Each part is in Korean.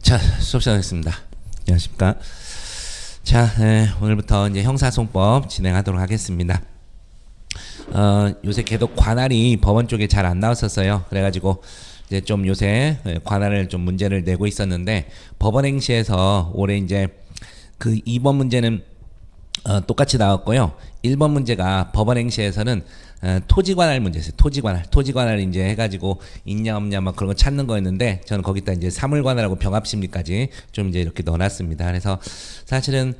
자, 수업 시작하겠습니다. 안녕하십니까. 자, 오늘부터 이제 형사소송법 진행하도록 하겠습니다. 요새 계속 관할이 법원 쪽에 잘 안 나왔었어요. 그래가지고 이제 좀 요새 관할을 좀 문제를 내고 있었는데 법원 행시에서 올해 이제 그 2번 문제는 똑같이 나왔고요. 1번 문제가 법원 행시에서는 토지관할 문제였어요. 토지관할 이제 해가지고 있냐 없냐 막 그런 거 찾는 거였는데 저는 거기다 이제 사물관할하고 병합심리까지 좀 이제 이렇게 넣어놨습니다. 그래서 사실은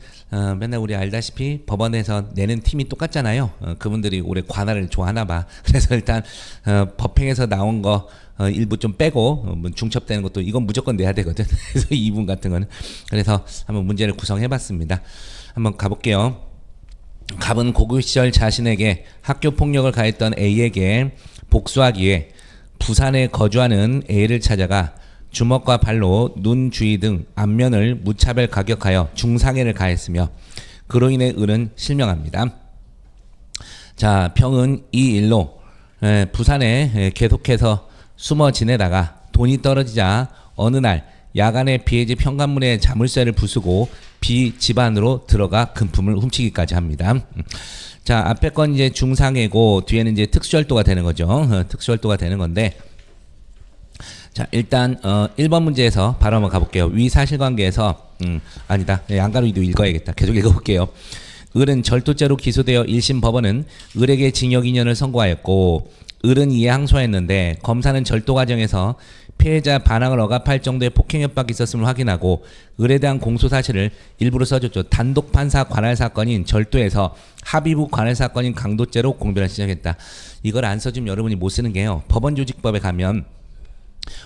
맨날 우리 알다시피 법원에서 내는 팀이 똑같잖아요. 그분들이 올해 관할을 좋아하나 봐. 그래서 일단 법행에서 나온 거 일부 좀 빼고 중첩되는 것도 이건 무조건 내야 되거든. 그래서 2분 같은 거는 그래서 한번 문제를 구성해봤습니다. 한번 가볼게요. 갑은 고교 시절 자신에게 학교 폭력을 가했던 A에게 복수하기 위해 부산에 거주하는 A를 찾아가 주먹과 발로 눈 주위 등 안면을 무차별 가격하여 중상해를 가했으며 그로 인해 을은 실명합니다. 자, 평은 이 일로 부산에 계속해서 숨어 지내다가 돈이 떨어지자 어느 날 야간에 비의 집 현관문에 자물쇠를 부수고 비 집안으로 들어가 금품을 훔치기까지 합니다. 자, 앞에 건 이제 중상해고 뒤에는 이제 특수혈도가 되는 거죠. 특수혈도가 되는 건데, 자, 일단 1번 문제에서 바로 한번 가볼게요. 위 사실관계에서 아니다. 양가로이도 읽어야겠다. 계속 읽어볼게요. 을은 절도죄로 기소되어 1심 법원은 을에게 징역 2년을 선고하였고 을은 이에 항소했는데 검사는 절도 과정에서 피해자 반항을 억압할 정도의 폭행 협박이 있었음을 확인하고 을에 대한 공소 사실을 일부러 써줬죠. 단독 판사 관할 사건인 절도에서 합의부 관할 사건인 강도죄로 공변을 시작했다. 이걸 안 써주면 여러분이 못 쓰는 게요. 법원조직법에 가면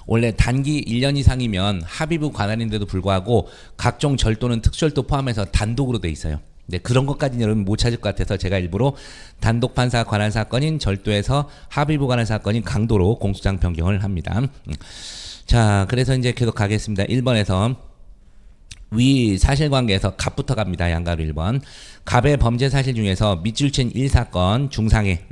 원래 단기 1년 이상이면 합의부 관할인데도 불구하고 각종 절도는 특수절도 포함해서 단독으로 돼 있어요. 네, 그런 것까지는 여러분 못 찾을 것 같아서 제가 일부러 단독 판사 관할 사건인 절도에서 합의부 관할 사건인 강도로 공소장 변경을 합니다. 자, 그래서 이제 계속 가겠습니다. 1번에서 위 사실관계에서 갑부터 갑니다. 양가로 1번. 갑의 범죄 사실 중에서 밑줄친 1사건 중상해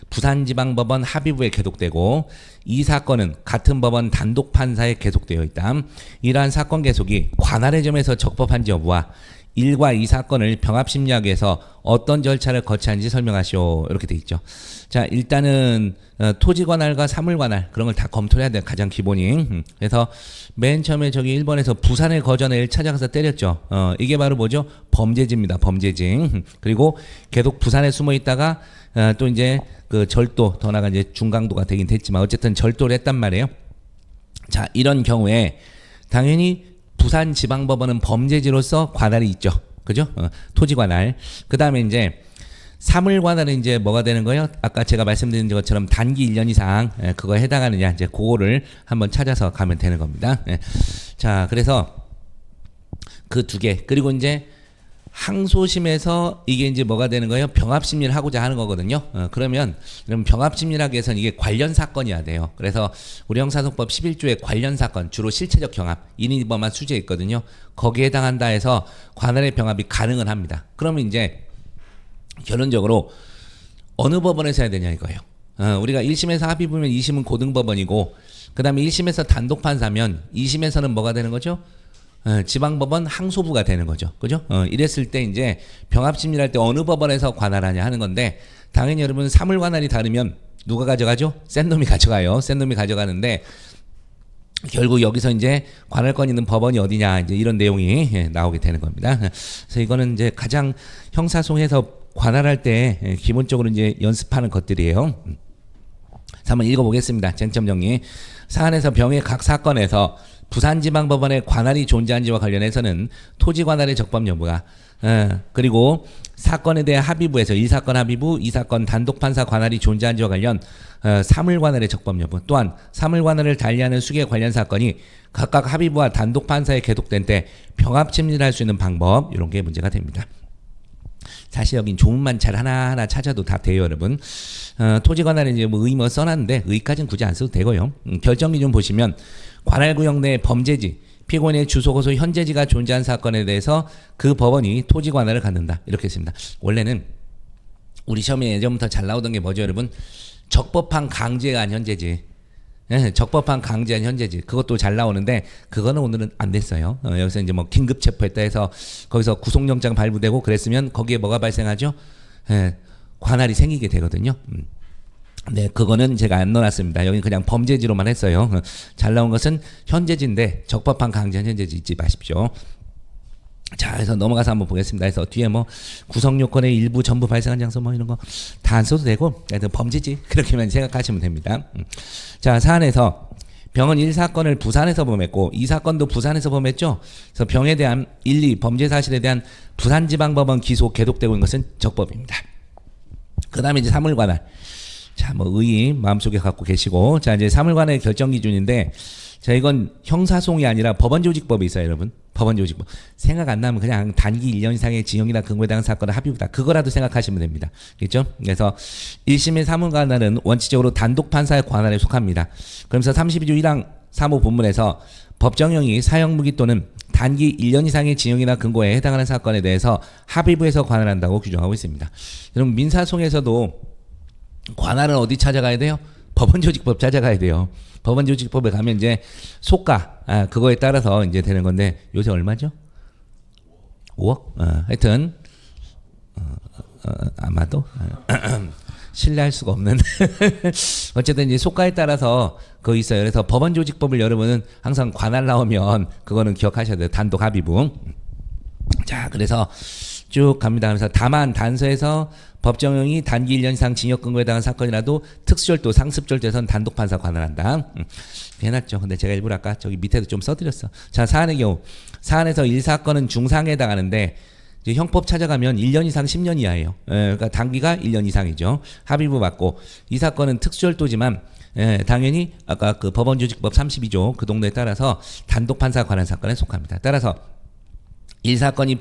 부산지방법원 합의부에 계속되고 이 사건은 같은 법원 단독 판사에 계속되어 있다. 이러한 사건 계속이 관할의 점에서 적법한지 여부와 1과 2 사건을 병합심리학에서 어떤 절차를 거치는지 설명하시오. 이렇게 돼 있죠. 자, 일단은 토지관할과 사물관할 그런 걸 다 검토를 해야 돼요. 가장 기본이. 그래서 맨 처음에 저기 1번에서 부산에 거주하는 애를 찾아가서 때렸죠. 이게 바로 뭐죠? 범죄지입니다. 범죄지. 그리고 계속 부산에 숨어 있다가 또 이제 그 절도 더 나아가 이제 중강도가 되긴 됐지만 어쨌든 절도를 했단 말이에요. 자, 이런 경우에 당연히 부산지방법원은 범죄지로서 관할이 있죠. 그죠? 토지관할. 그 다음에 이제 사물관할은 이제 뭐가 되는 거예요? 아까 제가 말씀드린 것처럼 단기 1년 이상 그거에 해당하느냐 이제 그거를 한번 찾아서 가면 되는 겁니다. 자, 그래서 그 두 개. 그리고 이제 항소심에서 이게 이제 뭐가 되는 거예요? 병합심리를 하고자 하는 거거든요. 그러면 병합심리라기 위해서는 이게 관련 사건이어야 돼요. 그래서 우리 형사소송법 11조에 관련 사건, 주로 실체적 경합, 인인범한 수재 있거든요. 거기에 해당한다 해서 관할의 병합이 가능은 합니다. 그러면 이제 결론적으로 어느 법원에서 해야 되냐 이거예요. 우리가 1심에서 합의부면 2심은 고등법원이고 그 다음에 1심에서 단독 판사면 2심에서는 뭐가 되는 거죠? 지방법원 항소부가 되는 거죠. 그죠? 이랬을 때 이제 병합심리할 때 어느 법원에서 관할하냐 하는 건데 당연히 여러분 사물관할이 다르면 누가 가져가죠? 센 놈이 가져가요. 센 놈이 가져가는데 결국 여기서 이제 관할권 있는 법원이 어디냐 이제 이런 내용이 나오게 되는 겁니다. 그래서 이거는 이제 가장 형사소송에서 관할할 때 기본적으로 이제 연습하는 것들이에요. 한번 읽어보겠습니다. 쟁점 정리. 사안에서 병의 각 사건에서 부산지방법원의 관할이 존재한지와 관련해서는 토지관할의 적법 여부가 그리고 사건에 대해 합의부에서 1사건 합의부, 2사건 단독판사 관할이 존재한지와 관련 사물관할의 적법 여부 또한 사물관할을 달리하는 수계 관련 사건이 각각 합의부와 단독판사에 계속된 때 병합심리를 할 수 있는 방법 이런 게 문제가 됩니다. 사실 여긴 조문만 잘 하나하나 찾아도 다 돼요, 여러분. 토지관할은 이제 뭐 의 써놨는데 의까지는 굳이 안 써도 되고요. 결정기준 보시면 관할구역 내 범죄지, 피고인의 주소, 고소, 현재지가 존재한 사건에 대해서 그 법원이 토지관할을 갖는다. 이렇게 했습니다. 원래는 우리 시험에 예전부터 잘 나오던 게 뭐죠, 여러분? 적법한 강제가 한 현재지. 예, 적법한 강제한 현재질 그것도 잘 나오는데 그거는 오늘은 안 됐어요. 여기서 이제 뭐 긴급 체포했다 해서 거기서 구속영장 발부되고 그랬으면 거기에 뭐가 발생하죠? 예, 관할이 생기게 되거든요. 네, 그거는 제가 안 넣어놨습니다. 여기 그냥 범죄지로만 했어요. 잘 나온 것은 현재지인데 적법한 강제한 현재지 잊지 마십시오. 자, 그래서 넘어가서 한번 보겠습니다. 그래서 뒤에 뭐 구성 요건의 일부 전부 발생한 장소 뭐 이런 거 다 안 써도 되고 범죄지 그렇게만 생각하시면 됩니다. 자, 사안에서 병은 1사건을 부산에서 범했고 2사건도 부산에서 범했죠. 그래서 병에 대한 1, 2 범죄 사실에 대한 부산지방법원 기소 계속되고 있는 것은 적법입니다. 그 다음에 이제 사물관할. 자, 뭐 의의 마음속에 갖고 계시고 자, 이제 사물관할 결정 기준인데 자, 이건 형사소송이 아니라 법원조직법이 있어요, 여러분. 법원조직법. 생각 안 나면 그냥 단기 1년 이상의 징역이나 근고에 해당하는 사건은 합의부다. 그거라도 생각하시면 됩니다. 그렇죠? 그래서 1심의 사물관할은 원칙적으로 단독 판사의 관할에 속합니다. 그러면서 32조 1항 3호 본문에서 법정형이 사형무기 또는 단기 1년 이상의 징역이나 근고에 해당하는 사건에 대해서 합의부에서 관할한다고 규정하고 있습니다. 여러분 민사소송에서도 관할은 어디 찾아가야 돼요? 법원조직법 찾아가야 돼요. 법원조직법에 가면 이제 소가 그거에 따라서 이제 되는 건데 요새 얼마죠? 5억? 하여튼 아마도 신뢰할 수가 없는 어쨌든 이제 소가에 따라서 그거 있어요. 그래서 법원조직법을 여러분은 항상 관할 나오면 그거는 기억하셔야 돼요. 단독 합의부. 자, 그래서 쭉 갑니다. 그래서 다만 단서에서 법정형이 단기 1년 이상 징역 근고에 해당한 사건이라도 특수절도 상습절도에선 단독 판사 관할한다. 해놨죠. 근데 제가 일부러 아까 저기 밑에도 좀 써드렸어. 자, 사안의 경우 사안에서 1사건은 중상에 해당하는데 이제 형법 찾아가면 1년 이상 10년 이하예요. 그러니까 단기가 1년 이상이죠. 합의부 받고 이 사건은 특수절도지만 당연히 아까 그 법원조직법 32조 그 동네에 따라서 단독 판사 관할 사건에 속합니다. 따라서 1사건이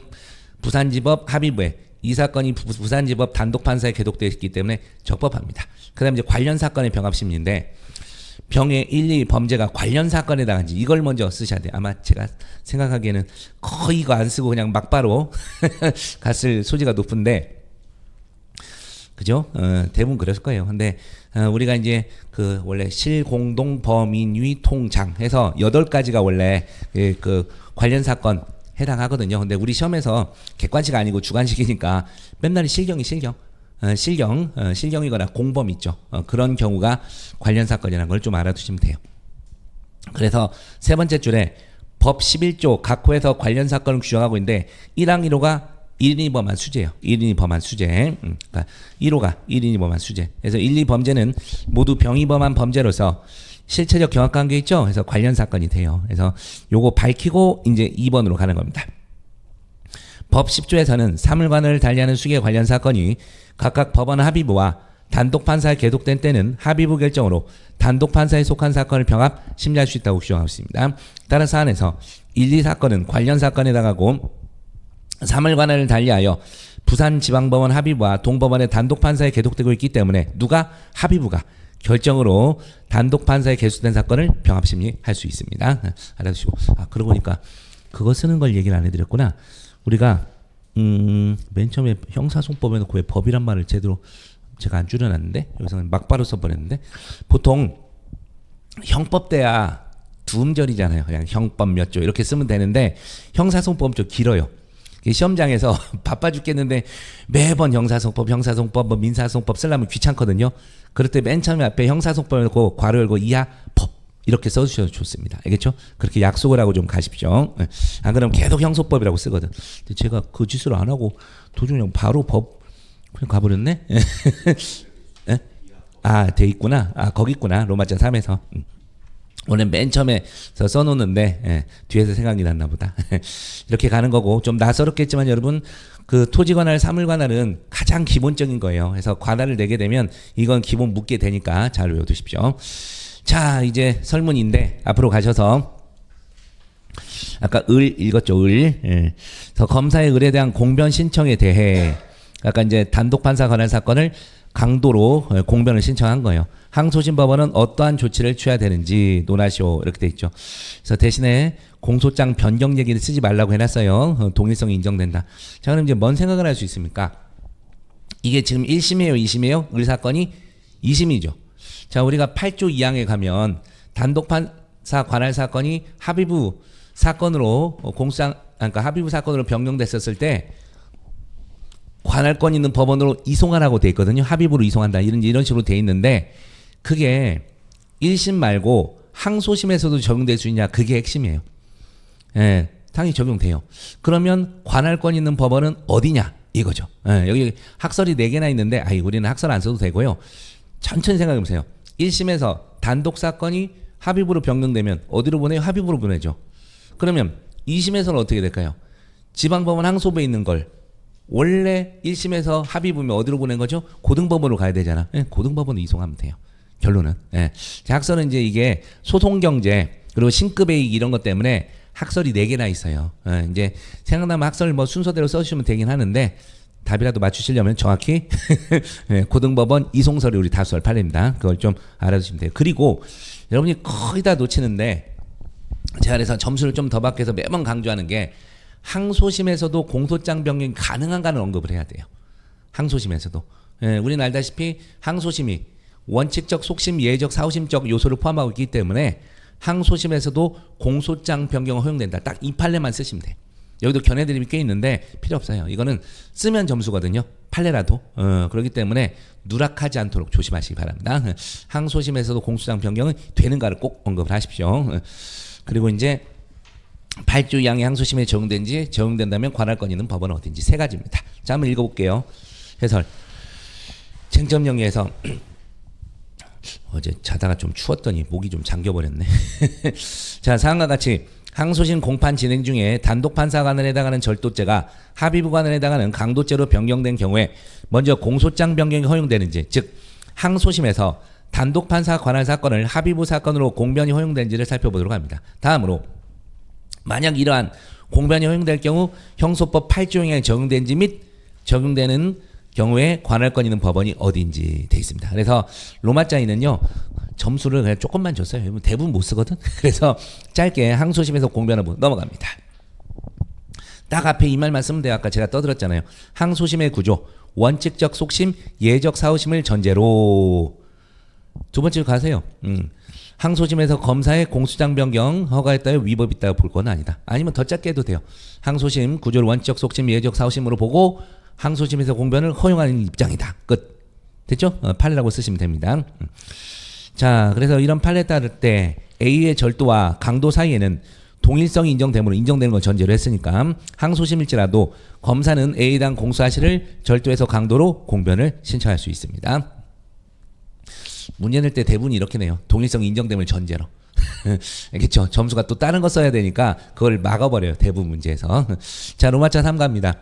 부산지법 합의부에 이 사건이 부산지법 단독 판사에 계속되어 있기 때문에 적법합니다. 그 다음에 이제 관련 사건의 병합심리인데 병의 1, 2 범죄가 관련 사건에 해당한지 이걸 먼저 쓰셔야 돼요. 아마 제가 생각하기에는 거의 이거 안 쓰고 그냥 막바로 갔을 소지가 높은데 그죠? 대부분 그랬을 거예요. 근데 우리가 이제 그 원래 실공동 범인위 통장 해서 8가지가 원래 그 관련 사건 해당하거든요. 근데 우리 시험에서 객관식 아니고 주관식이니까 맨날 실경이 실경이거나 공범 있죠. 그런 경우가 관련 사건이라는 걸 좀 알아두시면 돼요. 그래서 세 번째 줄에 법 11조 각 호에서 관련 사건을 규정하고 있는데 1항 1호가 1인이 범한 수재예요. 1인이 범한 수재. 그러니까 1호가 1인이 범한 수재. 그래서 1, 2 범죄는 모두 병이 범한 범죄로서 실체적 경합관계 있죠? 그래서 관련 사건이 돼요. 그래서 요거 밝히고 이제 2번으로 가는 겁니다. 법 10조에서는 사물관을 달리하는 수기의 관련 사건이 각각 법원 합의부와 단독 판사에 계속된 때는 합의부 결정으로 단독 판사에 속한 사건을 병합 심리할 수 있다고 규정하고 있습니다. 따라 사안에서 1, 2 사건은 관련 사건에 해당하고 사물관을 달리하여 부산지방법원 합의부와 동법원의 단독 판사에 계속되고 있기 때문에 누가 합의부가 결정으로 단독 판사에 계속된 사건을 병합심리할 수 있습니다. 알아두시고 그러고 보니까 그거 쓰는 걸 얘기를 안 해드렸구나. 우리가 맨 처음에 형사소송법에 놓고 왜 법이란 말을 제대로 제가 안 줄여놨는데 여기서는 막바로 써버렸는데 보통 형법 돼야 두 음절이잖아요. 그냥 형법 몇 조 이렇게 쓰면 되는데 형사소송법은 좀 길어요. 시험장에서 바빠 죽겠는데 매번 형사소송법, 뭐 민사소송법 쓰려면 귀찮거든요. 그럴 때 맨 처음에 앞에 형사소송법을 놓고 괄호 열고 이하 법 이렇게 써주셔도 좋습니다. 알겠죠? 그렇게 약속을 하고 좀 가십시오. 안 그러면 계속 형소법이라고 쓰거든. 근데 제가 그 짓을 안 하고 도중에 그냥 바로 법 그냥 가버렸네. 돼 있구나. 거기 있구나. 로마자 3에서. 오늘 맨 처음에 써놓는데 뒤에서 생각이 났나 보다. 이렇게 가는 거고 좀 낯설었겠지만 여러분 그 토지관할 사물관할은 가장 기본적인 거예요. 그래서 관할을 내게 되면 이건 기본 묻게 되니까 잘 외워두십시오. 자, 이제 설문인데 앞으로 가셔서 아까 을 읽었죠. 그래서 검사의 을에 대한 공변 신청에 대해 아까 이제 단독 판사 관할 사건을 강도로 공변을 신청한 거예요. 항소심 법원은 어떠한 조치를 취해야 되는지 논하시오 이렇게 돼 있죠. 그래서 대신에 공소장 변경 얘기를 쓰지 말라고 해놨어요. 동일성이 인정된다. 자, 그럼 이제 뭔 생각을 할 수 있습니까? 이게 지금 1심이에요, 2심이에요? 을 사건이 2심이죠. 자, 우리가 8조 2항에 가면 단독 판사 관할 사건이 합의부 사건으로 그러니까 합의부 사건으로 변경됐었을 때 관할권 있는 법원으로 이송하라고 돼 있거든요. 합의부로 이송한다. 이런 식으로 돼 있는데 그게 1심 말고 항소심에서도 적용될 수 있냐? 그게 핵심이에요. 예, 당연히 적용돼요. 그러면 관할권 있는 법원은 어디냐? 이거죠. 예, 여기 학설이 4개나 있는데 우리는 학설 안 써도 되고요. 천천히 생각해 보세요. 1심에서 단독 사건이 합의부로 변경되면 어디로 보내요? 합의부로 보내죠. 그러면 2심에서는 어떻게 될까요? 지방법원 항소부에 있는 걸 원래 1심에서 합의부면 어디로 보낸 거죠? 고등법원으로 가야 되잖아. 예, 고등법원으로 이송하면 돼요. 결론은. 예. 학설은 이제 이게 소송경제 그리고 신급이익 이런 것 때문에 학설이 4개나 있어요. 예, 이제 생각나면 학설 뭐 순서대로 써주시면 되긴 하는데 답이라도 맞추시려면 정확히 예, 고등법원 이송설이 우리 다수할 판례입니다. 그걸 좀 알아두시면 돼요. 그리고 여러분이 거의 다 놓치는데 제가 그래서 점수를 좀 더 받기 위해서 매번 강조하는 게 항소심에서도 공소장 변경이 가능한가는 언급을 해야 돼요. 항소심에서도. 예, 우리는 알다시피 항소심이 원칙적, 속심, 예외적, 사후심적 요소를 포함하고 있기 때문에 항소심에서도 공소장 변경은 허용된다. 딱 이 판례만 쓰시면 돼요. 여기도 견해 드림이 꽤 있는데 필요 없어요. 이거는 쓰면 점수거든요. 판례라도. 그렇기 때문에 누락하지 않도록 조심하시기 바랍니다. 항소심에서도 공소장 변경은 되는가를 꼭 언급을 하십시오. 그리고 이제 8조 2항의 항소심에 적용된다면 관할권 있는 법원은 어딘지 3가지입니다. 자, 한번 읽어볼게요. 해설. 쟁점 정리해서 어제 자다가 좀 추웠더니 목이 좀 잠겨버렸네. 자, 사항과 같이 항소심 공판 진행 중에 단독 판사관에 해당하는 절도죄가 합의부관에 해당하는 강도죄로 변경된 경우에 먼저 공소장 변경이 허용되는지, 즉 항소심에서 단독 판사 관할 사건을 합의부 사건으로 공변이 허용되는지를 살펴보도록 합니다. 다음으로 만약 이러한 공변이 허용될 경우 형소법 8조에 적용된지 및 적용되는 경우에 관할권 있는 법원이 어디인지 돼 있습니다. 그래서 로마자이는요 점수를 그냥 조금만 줬어요. 대부분 못 쓰거든. 그래서 짧게 항소심에서 공변을 넘어갑니다. 딱 앞에 이 말만 쓰면 돼요. 아까 제가 떠들었잖아요. 항소심의 구조, 원칙적 속심, 예적 사후심을 전제로. 두 번째로 가세요. 항소심에서 검사의 공소장 변경 허가했다요 위법 있다고 볼 건 아니다. 아니면 더 짧게 해도 돼요. 항소심 구조를 원칙적 속심, 예적 사후심으로 보고 항소심에서 공변을 허용하는 입장이다. 끝. 됐죠? 판례라고 쓰시면 됩니다. 자, 그래서 이런 판례에 따를 때 A의 절도와 강도 사이에는 동일성이 인정되므로 인정되는 걸 전제로 했으니까 항소심일지라도 검사는 A에 대한 공소사실을 절도해서 강도로 공변을 신청할 수 있습니다. 문제 낼 때 대부분 이렇게 내요. 동일성 인정됨을 전제로. 알겠죠? 점수가 또 다른 거 써야 되니까 그걸 막아버려요. 대부분 문제에서. 자, 로마자 3 갑니다.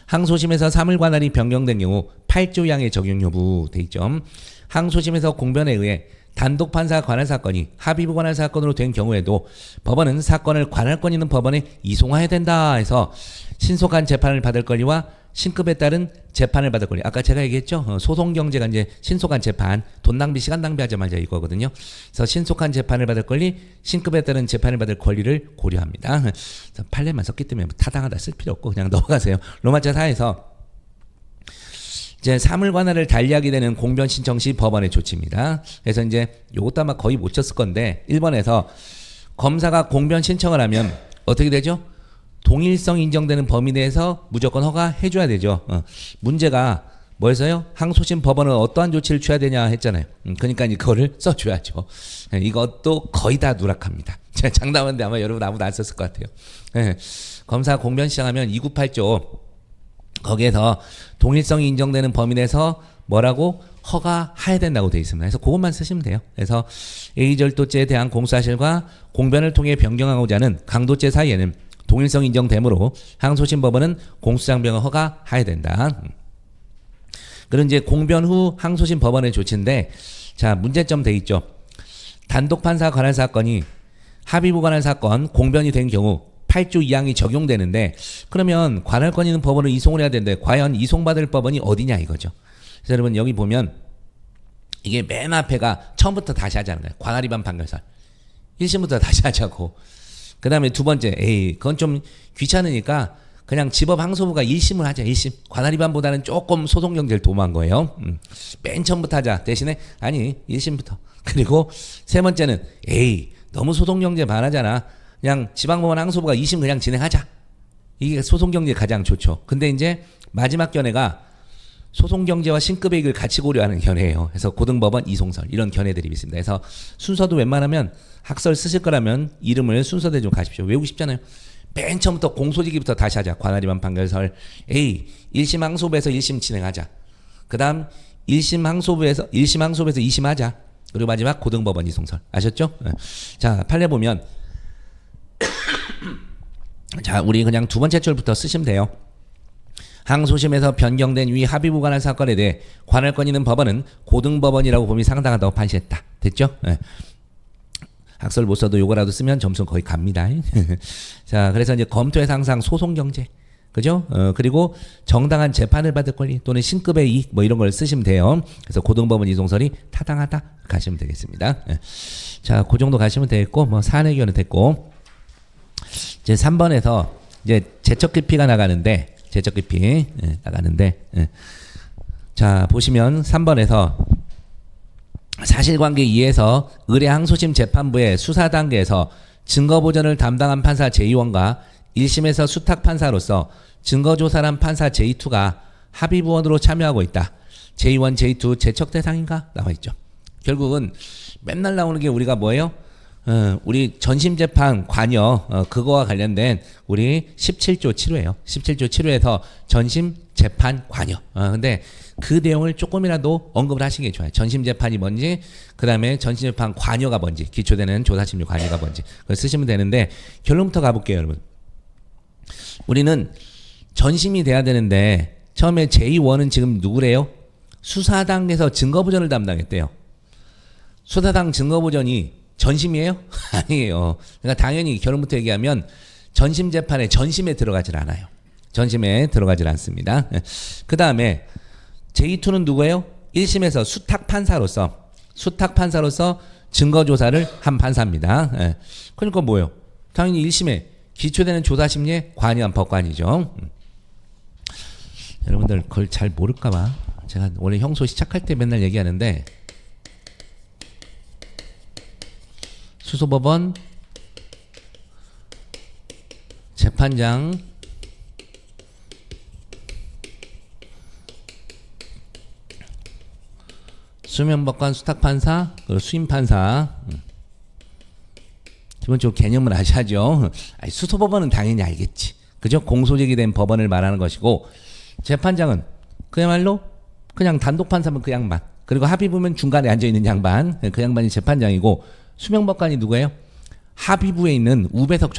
항소심에서 사물 관할이 변경된 경우 8조 2항의 적용 여부 돼 있죠. 항소심에서 공변에 의해 단독 판사 관할 사건이 합의부 관할 사건으로 된 경우에도 법원은 사건을 관할권 있는 법원에 이송해야 된다 해서 신속한 재판을 받을 권리와 신급에 따른 재판을 받을 권리. 아까 제가 얘기했죠. 소송 경제가 이제 신속한 재판, 돈 낭비, 시간 낭비하지 말자 이거거든요. 그래서 신속한 재판을 받을 권리, 신급에 따른 재판을 받을 권리를 고려합니다. 판례만 썼기 때문에 타당하다 쓸 필요 없고 그냥 넘어가세요. 로마자 4에서 이제 사물 관할을 달리하게 되는 공변 신청 시 법원의 조치입니다. 그래서 이제 요것도 아마 거의 못 쳤을 건데 1번에서 검사가 공변 신청을 하면 어떻게 되죠? 동일성 인정되는 범위 내에서 무조건 허가해줘야 되죠. 문제가 뭐였어요? 항소심 법원은 어떠한 조치를 취해야 되냐 했잖아요. 그러니까 이거를 써줘야죠. 이것도 거의 다 누락합니다. 제가 장담하는데 아마 여러분 아무도 안 썼을 것 같아요. 검사 공변 시작하면 298조 거기에서 동일성이 인정되는 범위 내에서 뭐라고 허가해야 된다고 되어 있습니다. 그래서 그것만 쓰시면 돼요. 그래서 A절도죄에 대한 공소사실과 공변을 통해 변경하고자 하는 강도죄 사이에는 동일성 인정되므로 항소심 법원은 공소장 변경 허가해야 된다. 그런 이제 공변 후 항소심 법원의 조치인데, 자 문제점 돼 있죠. 단독 판사 관할 사건이 합의부 관할 사건 공변이 된 경우 8조 2항이 적용되는데, 그러면 관할권 있는 법원을 이송을 해야 되는데 과연 이송받을 법원이 어디냐 이거죠. 그래서 여러분 여기 보면 이게 맨 앞에가 처음부터 다시 하자는 거예요. 관할 위반 판결설 1심부터 다시 하자고. 그 다음에 두 번째, 그건 좀 귀찮으니까 그냥 지법 항소부가 1심을 하자. 1심. 관할 위반보다는 조금 소송 경제를 도모한 거예요. 맨 처음부터 하자. 대신에 아니 1심부터. 그리고 세 번째는 에이 너무 소송 경제 반하잖아. 그냥 지방법원 항소부가 2심 그냥 진행하자. 이게 소송 경제에 가장 좋죠. 근데 이제 마지막 견해가 소송 경제와 신급의 이익을 같이 고려하는 견해예요. 그래서 고등법원 이송설 이런 견해들이 있습니다. 그래서 순서도 웬만하면 학설 쓰실 거라면 이름을 순서대로 좀 가십시오. 외우고 싶잖아요. 맨 처음부터 공소지기부터 다시 하자. 관할 위반 판결설 A 1심 항소부에서 1심 진행하자. 그다음 1심 항소부에서 2심 하자. 그리고 마지막 고등법원 이송설. 아셨죠? 자, 판례 보면 자, 우리 그냥 두 번째 줄부터 쓰시면 돼요. 항소심에서 변경된 위 합의부 관할 사건에 대해 관할권 있는 법원은 고등법원이라고 봄이 상당하다고 판시했다. 됐죠? 학설 못 써도 요거라도 쓰면 점수 거의 갑니다. 자, 그래서 이제 검토해서 항상 소송 경제, 그죠? 그리고 정당한 재판을 받을 권리 또는 신급의 이익 뭐 이런 걸 쓰시면 돼요. 그래서 고등법원 이송설이 타당하다 가시면 되겠습니다. 자, 그 정도 가시면 되겠고, 뭐 사안 해결은 됐고, 이제 3번에서 이제 제척 기피가 나가는데, 제척 기피 나가는데, 자 보시면 3번에서 사실관계 2에서 의뢰 항소심 재판부의 수사 단계에서 증거 보전을 담당한 판사 제2원과 1심에서 수탁 판사로서 증거조사란 판사 제2투가 합의부원으로 참여하고 있다. 제2원, 제2투 제척 대상인가? 나와 있죠. 결국은 맨날 나오는 게 우리가 뭐예요? 우리 전심재판 관여 그거와 관련된 우리 17조 7호예요. 17조 7호에서 전심재판 관여. 근데 그 내용을 조금이라도 언급을 하시는 게 좋아요. 전심재판이 뭔지, 그 다음에 전심재판 관여가 뭔지, 기초되는 조사심리 관여가 뭔지 그걸 쓰시면 되는데 결론부터 가볼게요, 여러분. 우리는 전심이 돼야 되는데 처음에 제2원은 지금 누구래요? 수사당에서 증거보전을 담당했대요. 수사당 증거보전이 전심이에요? 아니에요. 그러니까 당연히 결론부터 얘기하면 전심재판에 전심에 들어가질 않아요. 전심에 들어가질 않습니다. 그 다음에 제2투는 누구예요? 1심에서 수탁판사로서 증거조사를 한 판사입니다. 그러니까 뭐예요? 당연히 1심에 기초되는 조사심리에 관여한 법관이죠. 여러분들 그걸 잘 모를까봐 제가 원래 형소 시작할 때 맨날 얘기하는데 수소법원 재판장 수명법관 수탁판사 그리고 수임판사 기본적으로 개념을 아셔야죠. 수소법원은 당연히 알겠지. 그죠? 공소제기된 법원을 말하는 것이고 재판장은 그야말로 그냥 단독판사면 그 양반 그리고 합의부면 중간에 앉아있는 양반 그 양반이 재판장이고 수명법관이 누구예요? 합의부에 있는 우배석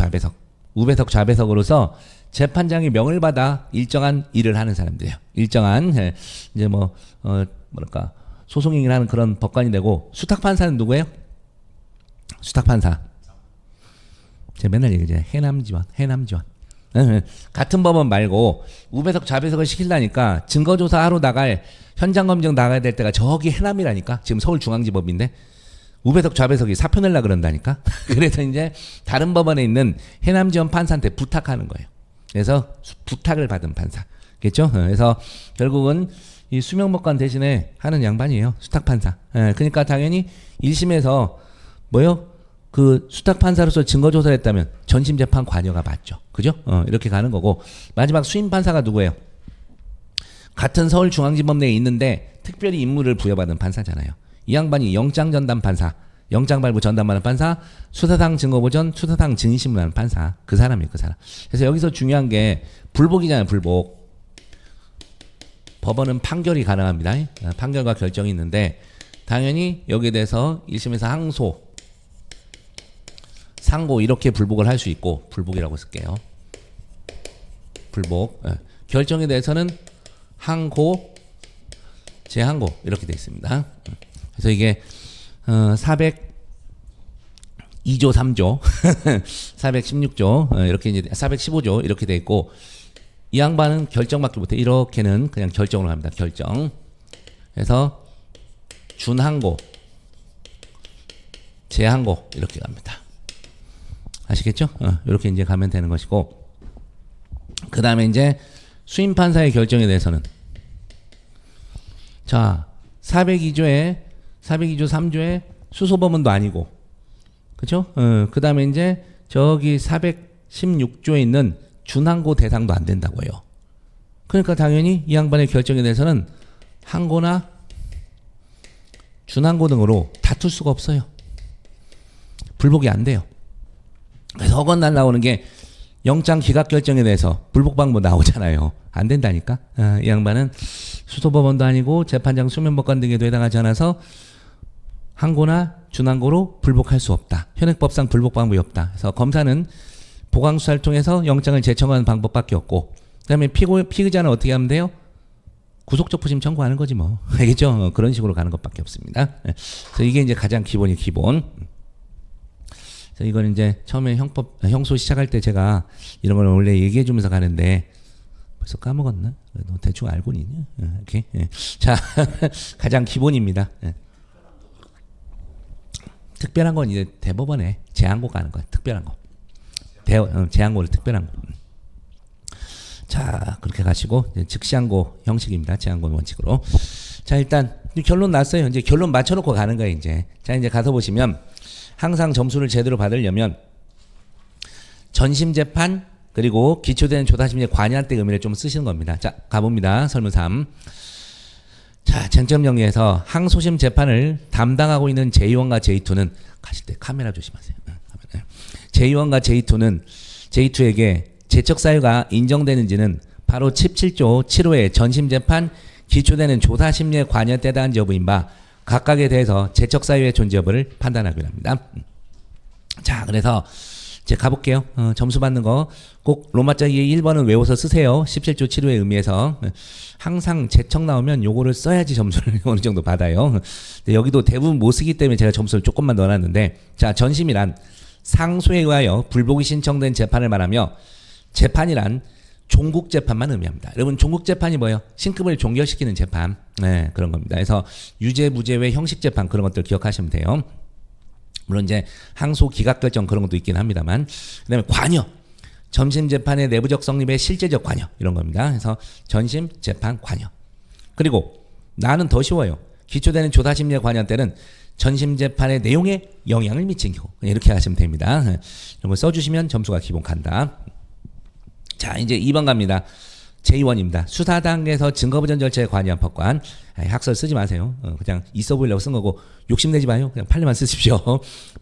좌배석으로서 재판장이 명을 받아 일정한 일을 하는 사람들이에요. 일정한 이제 뭐랄까 소송행위를 하는 그런 법관이 되고 수탁판사는 누구예요? 수탁판사 제가 맨날 얘기하잖아요. 해남지원 같은 법원 말고 우배석 좌배석을 시키려니까 증거조사 하러 현장검증 나가야 될 때가 저기 해남이라니까. 지금 서울중앙지법인데 우배석 좌배석이 사표 내려 그런다니까. 그래서 이제 다른 법원에 있는 해남지원 판사한테 부탁하는 거예요. 그래서 부탁을 받은 판사겠죠. 그래서 결국은 이 수명법관 대신에 하는 양반이에요. 수탁판사. 그러니까 당연히 1심에서 뭐요? 그 수탁판사로서 증거조사를 했다면 전심재판 관여가 맞죠. 그죠? 이렇게 가는 거고 마지막 수임판사가 누구예요? 같은 서울중앙지법 내에 있는데 특별히 임무를 부여받은 판사잖아요. 이 양반이 영장전담 판사, 영장발부 전담하는 판사, 수사상 증거보전, 수사상 증인신문하는 판사. 그 사람이에요. 그 사람. 그래서 여기서 중요한 게 불복이잖아요. 불복. 법원은 판결이 가능합니다. 판결과 결정이 있는데 당연히 여기에 대해서 1심에서 항소, 상고 이렇게 불복을 할 수 있고 불복이라고 쓸게요. 불복. 결정에 대해서는 항고, 재항고 이렇게 되어 있습니다. 그래서 이게 402조 3조 416조 이렇게 이제 415조 이렇게 돼 있고 이 양반은 결정밖에 못해. 이렇게는 그냥 결정으로 합니다. 결정. 그래서 준항고, 재항고 이렇게 갑니다. 아시겠죠? 이렇게 이제 가면 되는 것이고 그 다음에 이제 수임 판사의 결정에 대해서는 자 402조에 3조에 수소법원도 아니고 그죠? 그 다음에 이제 저기 416조에 있는 준항고 대상도 안 된다고요. 그러니까 당연히 이 양반의 결정에 대해서는 항고나 준항고 등으로 다툴 수가 없어요. 불복이 안 돼요. 그래서 어건날 나오는 게 영장 기각 결정에 대해서 불복 방법 나오잖아요. 안 된다니까. 이 양반은 수소법원도 아니고 재판장 수면법관 등에도 해당하지 않아서 항고나 준항고로 불복할 수 없다. 현행법상 불복 방법이 없다. 그래서 검사는 보강수사를 통해서 영장을 재청하는 방법밖에 없고, 그다음에 피의자는 어떻게 하면 돼요? 구속적 부심 청구하는 거지 뭐. 알겠죠? 그런 식으로 가는 것밖에 없습니다. 그래서 이게 이제 가장 기본이 기본. 그래서 이건 이제 처음에 형소 시작할 때 제가 이런 걸 원래 얘기해 주면서 가는데 벌써 까먹었나? 너 대충 알고 있냐? 이렇게. 자, 가장 기본입니다. 특별한 건 이제 대법원에 재항고 가는 거야. 특별한 거. 재항고를 특별한 거. 자, 그렇게 가시고 즉시항고 형식입니다. 재항고 원칙으로. 자, 일단 결론 났어요. 이제 결론 맞춰놓고 가는 거예요. 이제. 자, 이제 가서 보시면 항상 점수를 제대로 받으려면 전심 재판 그리고 기초된 조사심리에 관여할 때 의미를 좀 쓰시는 겁니다. 자, 가봅니다. 설문 3. 자, 쟁점 정리해서 항소심 재판을 담당하고 있는 제2원과 제2투는 가실 때 카메라 조심하세요. 제2원과 제2투에게 재척 사유가 인정되는지는 바로 17조 7호의 전심 재판 기초되는 조사 심리에 관여했다 한지 여부인 바 각각에 대해서 재척 사유의 존재 여부를 판단하기로 합니다. 자, 그래서 이제 가볼게요. 점수 받는 거 꼭 로마자 1번은 외워서 쓰세요. 17조 7호의 의미에서 항상 재척 나오면 요거를 써야지 점수를 어느 정도 받아요. 근데 여기도 대부분 못 쓰기 때문에 제가 점수를 조금만 넣어놨는데, 자, 전심이란 상소에 의하여 불복이 신청된 재판을 말하며 재판이란 종국 재판만 의미합니다. 여러분, 종국 재판이 뭐예요? 신급을 종결시키는 재판. 네, 그런 겁니다. 그래서 유죄, 무죄 외 형식 재판 그런 것들 기억하시면 돼요. 물론 이제 항소 기각 결정 그런 것도 있긴 합니다만. 그다음에 관여. 전심 재판의 내부적 성립의 실제적 관여 이런 겁니다. 그래서 전심 재판 관여. 그리고 나는 더 쉬워요. 기초되는 조사 심리에 관여한 때는 전심 재판의 내용에 영향을 미친 경우. 이렇게 하시면 됩니다. 이런 거 써주시면 점수가 기본 간다. 자, 이제 2번 갑니다. 제2원입니다. 수사 단계에서 증거부전 절차에 관여한 법관. 학설 쓰지 마세요. 그냥 있어 보이려고 쓴 거고 욕심내지 마요. 그냥 판례만 쓰십시오.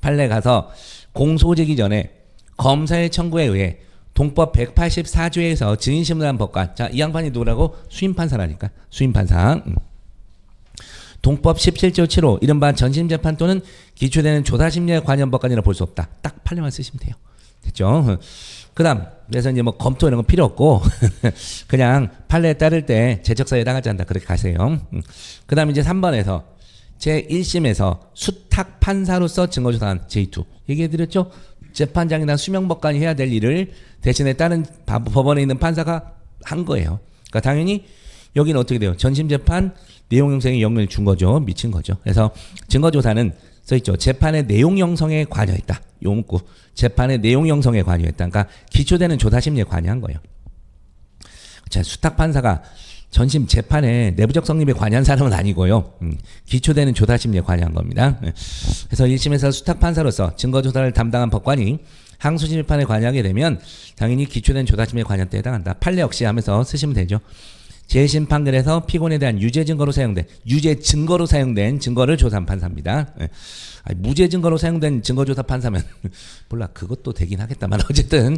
판례 가서 공소제기 전에 검사의 청구에 의해 동법 184조에서 증인신문을 한 법관. 자, 이 양반이 누구라고? 수임판사라니까. 수임판사. 동법 17조 7호 이른바 전심재판 또는 기초되는 조사심리에 관여한 법관이라 볼 수 없다. 딱 판례만 쓰시면 돼요. 됐죠? 그 다음, 그래서 이제 뭐 검토 이런 거 필요 없고, 그냥 판례에 따를 때 재척사유에 해당하지 않다. 그렇게 가세요. 그 다음 이제 3번에서 제1심에서 수탁 판사로서 증거조사한 제2투. 얘기해드렸죠? 재판장이나 수명법관이 해야 될 일을 대신에 다른 법원에 있는 판사가 한 거예요. 그러니까 당연히 여기는 어떻게 돼요? 전심재판 내용 형성에 영향을 준 거죠. 미친 거죠. 그래서 증거조사는 써있죠. 재판의 내용 형성에 관여했다. 요 문구. 재판의 내용 형성에 관여했다. 그러니까 기초되는 조사심리에 관여한 거예요. 자, 수탁판사가 전심 재판에 내부적 성립에 관여한 사람은 아니고요. 기초되는 조사심리에 관여한 겁니다. 그래서 1심에서 수탁판사로서 증거조사를 담당한 법관이 항소심 재판에 관여하게 되면 당연히 기초된 조사심리에 관여한 때 해당한다. 판례 역시 하면서 쓰시면 되죠. 재심 판결에서 피고인에 대한 유죄 증거로 사용된 증거를 조사한 판사입니다. 무죄 증거로 사용된 증거조사 판사면 몰라 그것도 되긴 하겠다만 어쨌든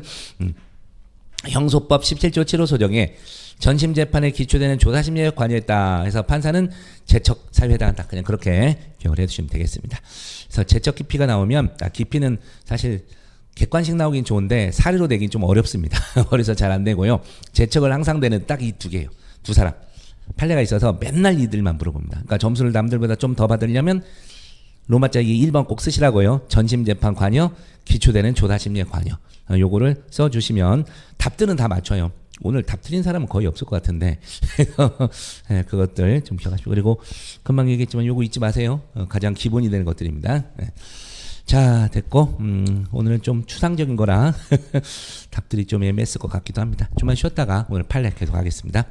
형소법 17조 7호 소정에 전심 재판에 기초되는 조사 심리에 관여했다 해서 판사는 재척 사유에 해당한다. 그냥 그렇게 기억을 해두시면 되겠습니다. 그래서 재척 깊이가 나오면 깊이는 사실 객관식 나오긴 좋은데 사례로 내긴 좀 어렵습니다. 그래서 잘 안 되고요. 재척을 항상 되는 딱 이 두 개예요. 두 사람. 판례가 있어서 맨날 이들만 물어봅니다. 그러니까 점수를 남들보다 좀 더 받으려면 로마자 1번 꼭 쓰시라고요. 전심 재판 관여, 기초되는 조사 심리에 관여. 요거를 써주시면 답들은 다 맞춰요. 오늘 답 틀린 사람은 거의 없을 것 같은데 네, 그것들 좀 기억하시고 그리고 금방 얘기했지만 요거 잊지 마세요. 가장 기본이 되는 것들입니다. 네. 자, 됐고, 오늘은 좀 추상적인 거라 답들이 좀 애매했을 것 같기도 합니다. 좀만 쉬었다가 오늘 판례 계속 하겠습니다.